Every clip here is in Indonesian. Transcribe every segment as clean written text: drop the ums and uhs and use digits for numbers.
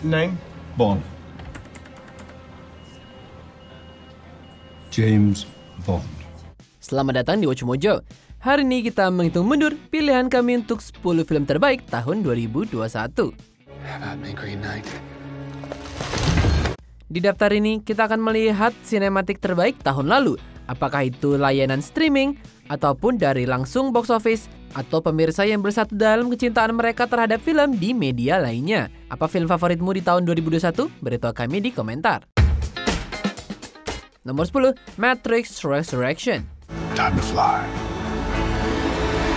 Name? Bond. James Bond. Selamat datang di Watch Mojo. Hari ini kita menghitung mundur pilihan kami untuk 10 film terbaik tahun 2021. Di daftar ini kita akan melihat sinematik terbaik tahun lalu. Apakah itu layanan streaming, ataupun dari langsung box office, atau pemirsa yang bersatu dalam kecintaan mereka terhadap film di media lainnya. Apa film favoritmu di tahun 2021? Beritahu kami di komentar. Nomor 10, Matrix Resurrection. Time to fly.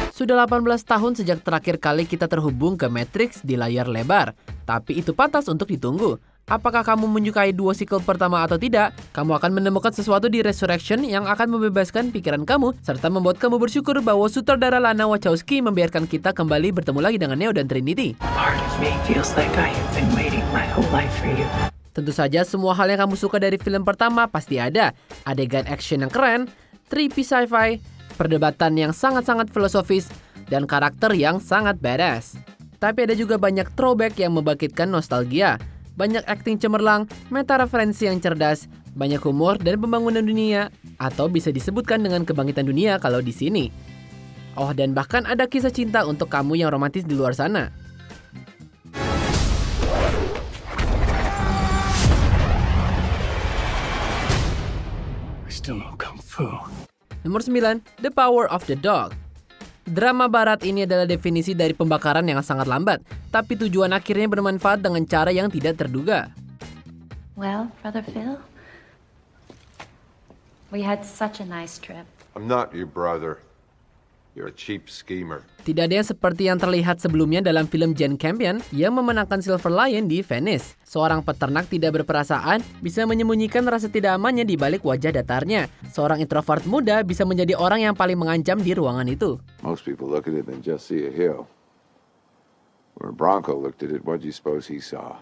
Sudah 18 tahun sejak terakhir kali kita terhubung ke Matrix di layar lebar. Tapi itu pantas untuk ditunggu. Apakah kamu menyukai dua sequel pertama atau tidak? Kamu akan menemukan sesuatu di Resurrection yang akan membebaskan pikiran kamu, serta membuat kamu bersyukur bahwa sutradara Lana Wachowski membiarkan kita kembali bertemu lagi dengan Neo dan Trinity. Tentu saja semua hal yang kamu suka dari film pertama pasti ada. Adegan action yang keren, trippy sci-fi, perdebatan yang sangat-sangat filosofis, dan karakter yang sangat badass. Tapi ada juga banyak throwback yang membangkitkan nostalgia. Banyak akting cemerlang, meta-referensi yang cerdas, banyak humor dan pembangunan dunia, atau bisa disebutkan dengan kebangkitan dunia kalau di sini. Oh, dan bahkan ada kisah cinta untuk kamu yang romantis di luar sana. I still know Kung Fu. Nomor 9, The Power of the Dog. Drama barat ini adalah definisi dari pembakaran yang sangat lambat, tapi tujuan akhirnya bermanfaat dengan cara yang tidak terduga. Well, Brother Phil, we had such a nice trip. I'm not your brother. You're a cheap schemer. Tidak ada yang seperti yang terlihat sebelumnya dalam film Jane Campion yang memenangkan Silver Lion di Venice. Seorang peternak tidak berperasaan bisa menyembunyikan rasa tidak amannya di balik wajah datarnya. Seorang introvert muda bisa menjadi orang yang paling mengancam di ruangan itu. Most people look at it and just see a hill. When Bronco looked at it, what do you suppose he saw?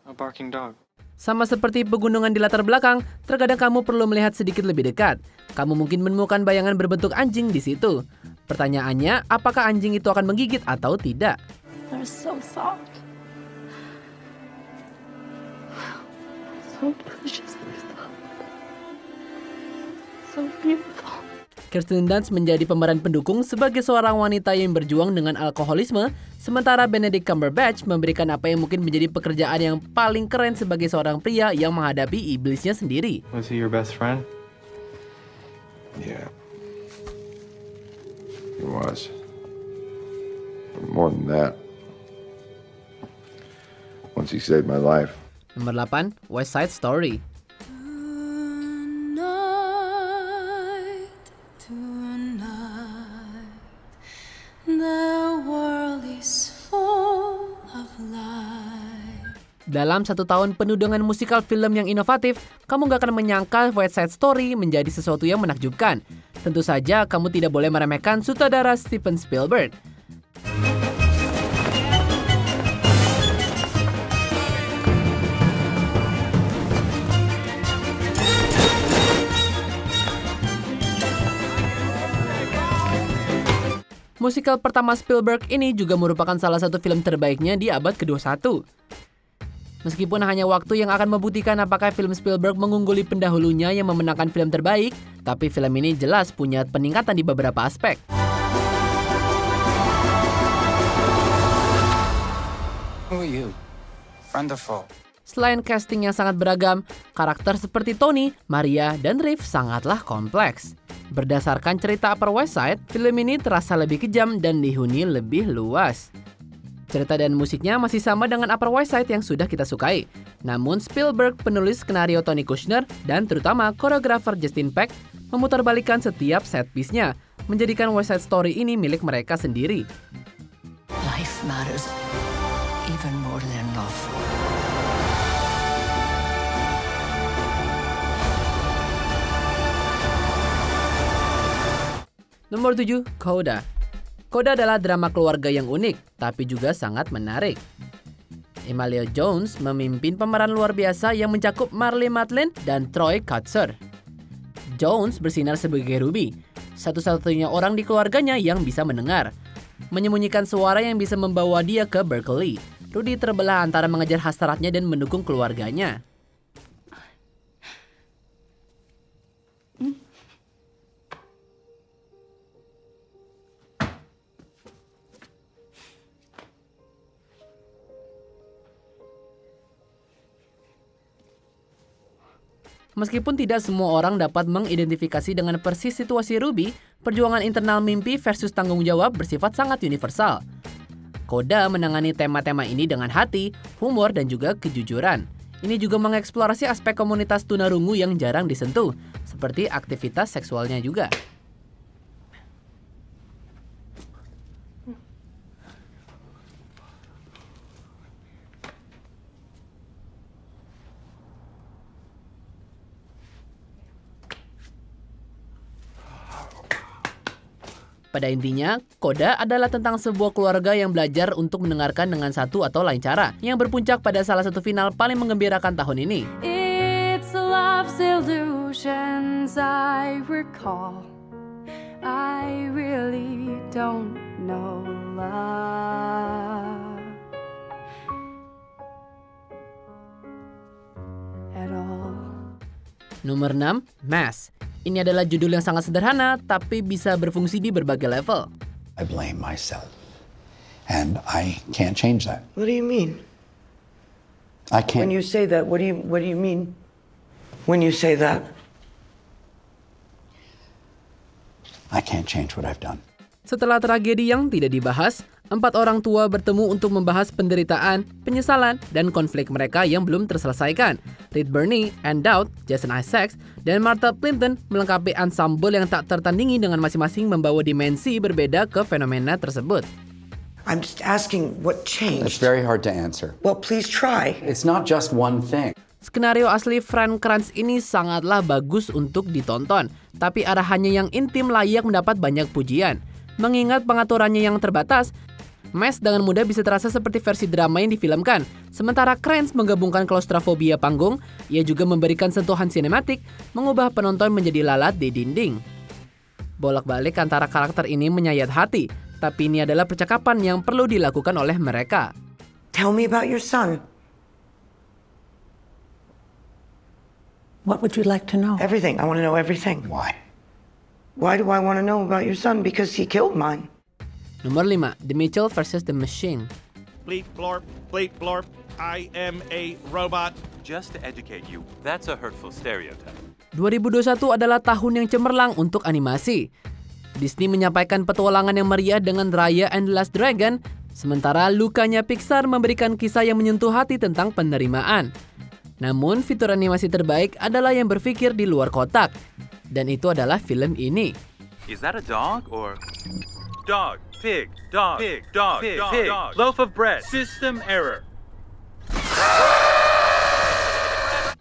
A barking dog. Sama seperti pegunungan di latar belakang, terkadang kamu perlu melihat sedikit lebih dekat. Kamu mungkin menemukan bayangan berbentuk anjing di situ. Pertanyaannya, apakah anjing itu akan menggigit atau tidak? They're so soft. So deliciously soft. So beautiful. Kirsten Dunst menjadi pemeran pendukung sebagai seorang wanita yang berjuang dengan alkoholisme, sementara Benedict Cumberbatch memberikan apa yang mungkin menjadi pekerjaan yang paling keren sebagai seorang pria yang menghadapi iblisnya sendiri. Was he your best friend? Yeah. He was. But more than that. Once he saved my life. Nomor 8, West Side Story. Dalam 1 tahun penuh dengan musikal film yang inovatif, kamu gak akan menyangka West Side Story menjadi sesuatu yang menakjubkan. Tentu saja, kamu tidak boleh meremehkan sutradara Steven Spielberg. Musikal pertama Spielberg ini juga merupakan salah satu film terbaiknya di abad ke-21. Meskipun hanya waktu yang akan membuktikan apakah film Spielberg mengungguli pendahulunya yang memenangkan film terbaik, tapi film ini jelas punya peningkatan di beberapa aspek. Who are you? Friend or foe? Selain casting yang sangat beragam, karakter seperti Tony, Maria, dan Riff sangatlah kompleks. Berdasarkan cerita Upper West Side, film ini terasa lebih kejam dan dihuni lebih luas. Cerita dan musiknya masih sama dengan Upper West Side yang sudah kita sukai. Namun Spielberg, penulis skenario Tony Kushner, dan terutama koreografer Justin Peck memutarbalikkan setiap set piece-nya, menjadikan West Side Story ini milik mereka sendiri. Life matters even more than love. Nomor 7, Coda. Coda adalah drama keluarga yang unik, tapi juga sangat menarik. Emilia Jones memimpin pemeran luar biasa yang mencakup Marlee Matlin dan Troy Kotsur. Jones bersinar sebagai Ruby, satu-satunya orang di keluarganya yang bisa mendengar. menyembunyikan suara yang bisa membawa dia ke Berkeley. Rudy terbelah antara mengejar hasratnya dan mendukung keluarganya. Meskipun tidak semua orang dapat mengidentifikasi dengan persis situasi Ruby, perjuangan internal mimpi versus tanggung jawab bersifat sangat universal. Coda menangani tema-tema ini dengan hati, humor, dan juga kejujuran. Ini juga mengeksplorasi aspek komunitas tunarungu yang jarang disentuh, seperti aktivitas seksualnya juga. Pada intinya, Coda adalah tentang sebuah keluarga yang belajar untuk mendengarkan dengan satu atau lain cara, yang berpuncak pada salah satu final paling menggembirakan tahun ini. It's love's illusions I recall. I really don't know love at all. Nomor 6, Mass. Ini adalah judul yang sangat sederhana, tapi bisa berfungsi di berbagai level. I blame myself. And I can't change that. What do you mean? I can't. When you say that, what do you mean? When you say that? I can't change what I've done. Setelah tragedi yang tidak dibahas, 4 orang tua bertemu untuk membahas penderitaan, penyesalan, dan konflik mereka yang belum terselesaikan. Reed Birney, Ann Dowd, Jason Isaacs, dan Martha Plimpton melengkapi ensemble yang tak tertandingi dengan masing-masing membawa dimensi berbeda ke fenomena tersebut. I'm just asking what changed. It's very hard to answer. Well, please try. It's not just one thing. Skenario asli Frank Kranz ini sangatlah bagus untuk ditonton, tapi arahannya yang intim layak mendapat banyak pujian. Mengingat pengaturannya yang terbatas, Mass dengan mudah bisa terasa seperti versi drama yang difilmkan. Sementara Kranz menggabungkan klaustrofobia panggung, ia juga memberikan sentuhan sinematik, mengubah penonton menjadi lalat di dinding. Bolak-balik antara karakter ini menyayat hati, tapi ini adalah percakapan yang perlu dilakukan oleh mereka. Tell me about your son. What would you like to know? Everything. I want to know everything. Why? Why do I want to know about your son? Because he killed mine. Nomor 5, The Mitchell vs. The Machine. Bleep blorp, I am a robot. Just to educate you, that's a hurtful stereotype. 2021 adalah tahun yang cemerlang untuk animasi. Disney menyampaikan petualangan yang meriah dengan Raya and the Last Dragon, sementara lukanya Pixar memberikan kisah yang menyentuh hati tentang penerimaan. Namun, fitur animasi terbaik adalah yang berpikir di luar kotak. Dan itu adalah film ini. Is that a dog or dog, pig, dog, pig, dog, pig, pig, dog, loaf of bread, system error.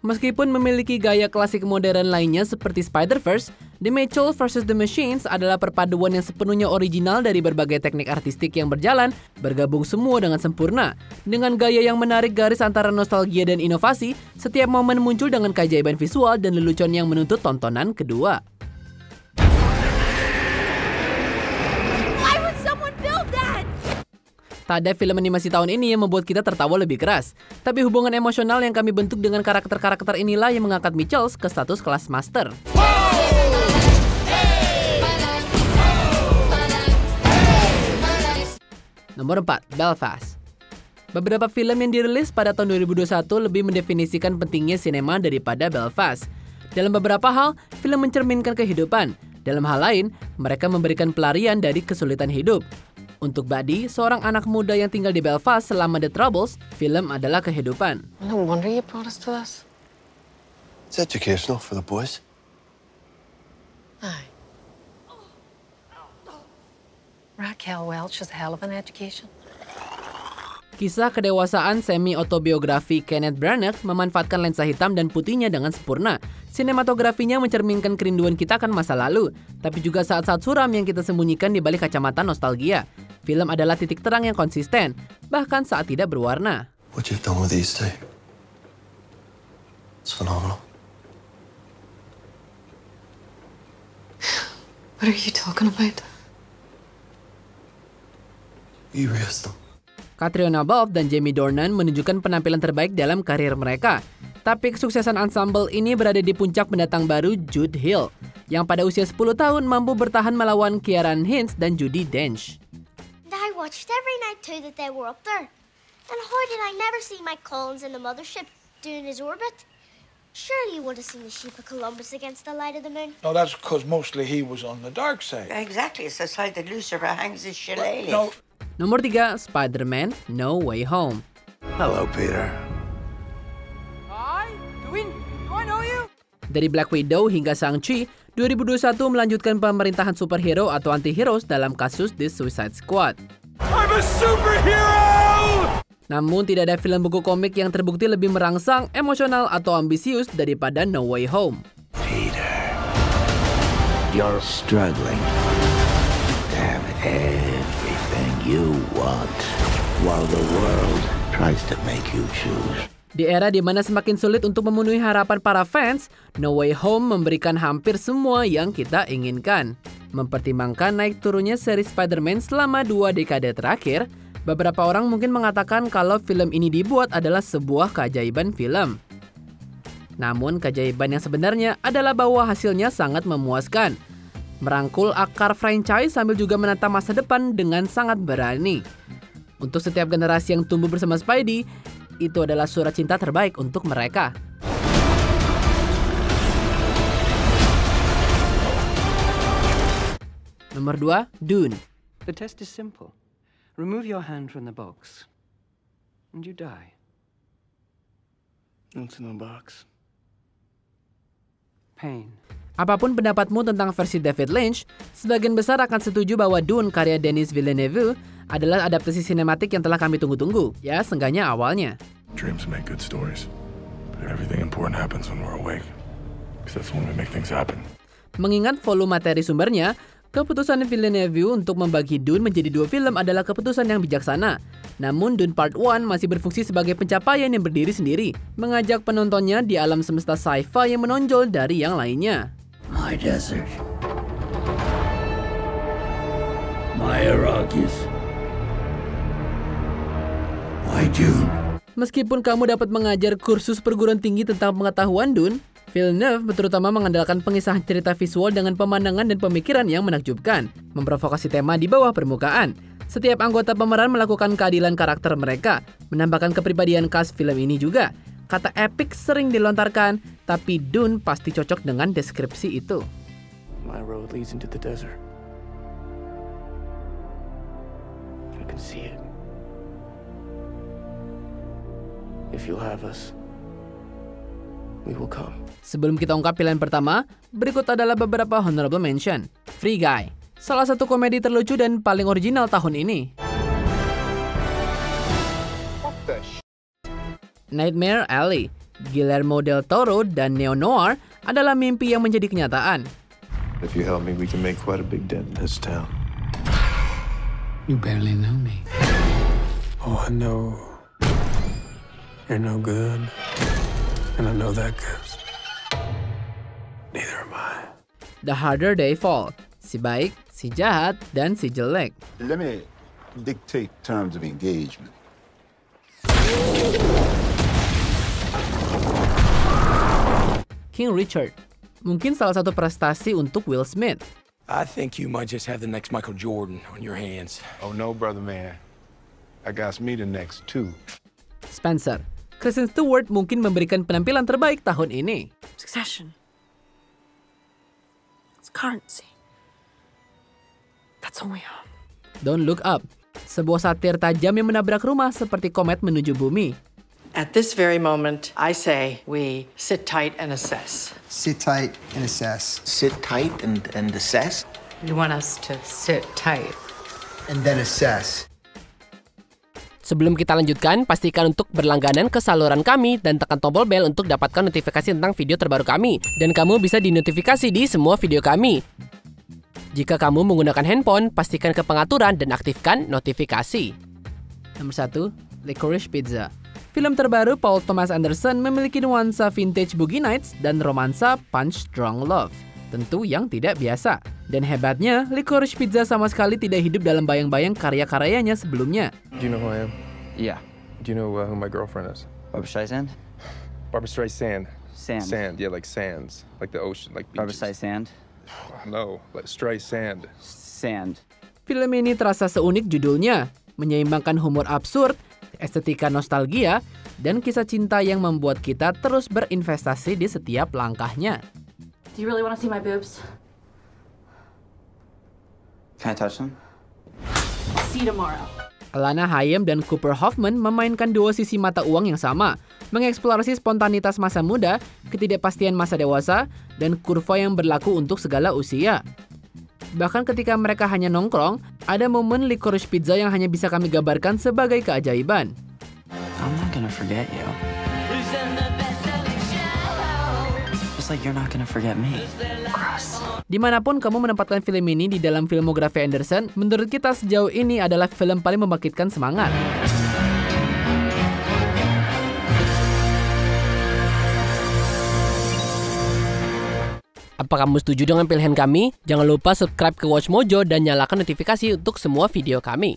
Meskipun memiliki gaya klasik modern lainnya seperti Spider-Verse, The Mitchell vs. The Machines adalah perpaduan yang sepenuhnya original dari berbagai teknik artistik yang berjalan, bergabung semua dengan sempurna. Dengan gaya yang menarik garis antara nostalgia dan inovasi, setiap momen muncul dengan keajaiban visual dan lelucon yang menuntut tontonan kedua. Tak ada film animasi tahun ini yang membuat kita tertawa lebih keras. Tapi hubungan emosional yang kami bentuk dengan karakter-karakter inilah yang mengangkat Mitchells ke status kelas master. Nomor 4, Belfast. Beberapa film yang dirilis pada tahun 2021 lebih mendefinisikan pentingnya sinema daripada Belfast. Dalam beberapa hal, film mencerminkan kehidupan. Dalam hal lain, mereka memberikan pelarian dari kesulitan hidup. Untuk Buddy, seorang anak muda yang tinggal di Belfast selama The Troubles, film adalah kehidupan. No wonder you brought us to this. It's educational for the boys. Aye. Raquel Welch is a hell of an education. Kisah kedewasaan semi-autobiografi Kenneth Branagh memanfaatkan lensa hitam dan putihnya dengan sempurna. Sinematografinya mencerminkan kerinduan kita akan masa lalu, tapi juga saat-saat suram yang kita sembunyikan di balik kacamata nostalgia. Film adalah titik terang yang konsisten, bahkan saat tidak berwarna. What you've done with these two, it's phenomenal. What are you talking about? Erase them. Catriona Balfe dan Jamie Dornan menunjukkan penampilan terbaik dalam karir mereka. Tapi kesuksesan ensemble ini berada di puncak pendatang baru Jude Hill, yang pada usia 10 tahun mampu bertahan melawan Ciarán Hinds dan Judi Dench. I watched every night too that they were up there. And how did I never see Mike Collins in the mothership doing his orbit? Surely you would have seen the shape of Columbus against the light of the moon. No, that's because mostly he was on the dark side. Exactly, it's the side that Lucifer hangs his shillelagh. No. Nomor 3, Spider-Man No Way Home. Hello, Peter. Hi, do I know you? Dari Black Widow hingga Shang-Chi, 2021 melanjutkan pemerintahan superhero atau anti-heroes dalam kasus The Suicide Squad. I'm a superhero! Namun tidak ada film buku komik yang terbukti lebih merangsang, emosional, atau ambisius daripada No Way Home. Peter, you're struggling to have everything you want while the world tries to make you choose. Di era di mana semakin sulit untuk memenuhi harapan para fans, No Way Home memberikan hampir semua yang kita inginkan. Mempertimbangkan naik turunnya seri Spider-Man selama 2 dekade terakhir, beberapa orang mungkin mengatakan kalau film ini dibuat adalah sebuah keajaiban film. Namun keajaiban yang sebenarnya adalah bahwa hasilnya sangat memuaskan. Merangkul akar franchise sambil juga menata masa depan dengan sangat berani. Untuk setiap generasi yang tumbuh bersama Spidey, itu adalah surat cinta terbaik untuk mereka. Nomor 2, Dune. The test is simple. Remove your hand from the box, and you die. What's in the box? Pain. Apapun pendapatmu tentang versi David Lynch, sebagian besar akan setuju bahwa Dune karya Denis Villeneuve adalah adaptasi sinematik yang telah kami tunggu-tunggu, ya seenggaknya awalnya. Dreams make good stories, but everything important happens when we're awake, because that's when we make things happen. Mengingat volume materi sumbernya, keputusan Villeneuve untuk membagi Dune menjadi 2 film adalah keputusan yang bijaksana. Namun Dune Part 1 masih berfungsi sebagai pencapaian yang berdiri sendiri, mengajak penontonnya di alam semesta sci-fi yang menonjol dari yang lainnya. My desert. My Arrakis. My Dune. Meskipun kamu dapat mengajar kursus perguruan tinggi tentang pengetahuan Dune, Villeneuve terutama mengandalkan pengisahan cerita visual dengan pemandangan dan pemikiran yang menakjubkan, memprovokasi tema di bawah permukaan. Setiap anggota pemeran melakukan keadilan karakter mereka, menambahkan kepribadian khas film ini juga. Kata epic sering dilontarkan, tapi Dune pasti cocok dengan deskripsi itu. My road leads into the desert. I can see it. If you'll have us, we will come. Sebelum kita ungkap pilihan pertama, berikut adalah beberapa honorable mention. Free Guy, salah satu komedi terlucu dan paling original tahun ini. Nightmare Alley, Guillermo del Toro dan neo-noir adalah mimpi yang menjadi kenyataan. If you help me, we can make quite a big dent in this town. You barely know me. Oh, I know. You're no good. And I know that, cause neither am I. The Harder They Fall, si baik, si jahat, dan si jelek. Let me dictate terms of engagement. King Richard, mungkin salah satu prestasi untuk Will Smith. I think you might just have the next Michael Jordan on your hands. Oh no, brother man. I got me the next too. Spencer, Kristen Stewart mungkin memberikan penampilan terbaik tahun ini. Succession. It's currency. That's all we have. Don't Look Up, sebuah satir tajam yang menabrak rumah seperti komet menuju bumi. At this very moment, I say we sit tight and assess. Sit tight and assess. Sit tight and assess? You want us to sit tight. And then assess. Sebelum kita lanjutkan, pastikan untuk berlangganan ke saluran kami dan tekan tombol bel untuk dapatkan notifikasi tentang video terbaru kami. Dan kamu bisa dinotifikasi di semua video kami. Jika kamu menggunakan handphone, pastikan ke pengaturan dan aktifkan notifikasi. Nomor 1, Licorice Pizza. Film terbaru Paul Thomas Anderson memiliki nuansa vintage Boogie Nights dan romansa Punch Drunk Love. tentu yang tidak biasa. Dan hebatnya, Licorice Pizza sama sekali tidak hidup dalam bayang-bayang karya-karyanya sebelumnya. Do you know who I am? Yeah. Do you know who my girlfriend is? Barbra Streisand? Barbra Streisand. Sand. Sand, yeah, like sands. Like the ocean, like beaches. Barbra Streisand? No, like Streisand. Sand. Film ini terasa seunik judulnya, menyeimbangkan humor absurd, estetika nostalgia, dan kisah cinta yang membuat kita terus berinvestasi di setiap langkahnya. Do you really want to see my boobs? Can I touch them? See you tomorrow. Alana Haim dan Cooper Hoffman memainkan dua sisi mata uang yang sama, mengeksplorasi spontanitas masa muda, ketidakpastian masa dewasa, dan kurva yang berlaku untuk segala usia. Bahkan ketika mereka hanya nongkrong, ada momen Licorice Pizza yang hanya bisa kami gambarkan sebagai keajaiban. I'm not gonna forget you. Just like you're not gonna forget me. Gross. Dimanapun kamu menempatkan film ini di dalam filmografi Anderson, menurut kita sejauh ini adalah film paling membangkitkan semangat. Apa kamu setuju dengan pilihan kami? Jangan lupa subscribe ke Watch Mojo dan nyalakan notifikasi untuk semua video kami.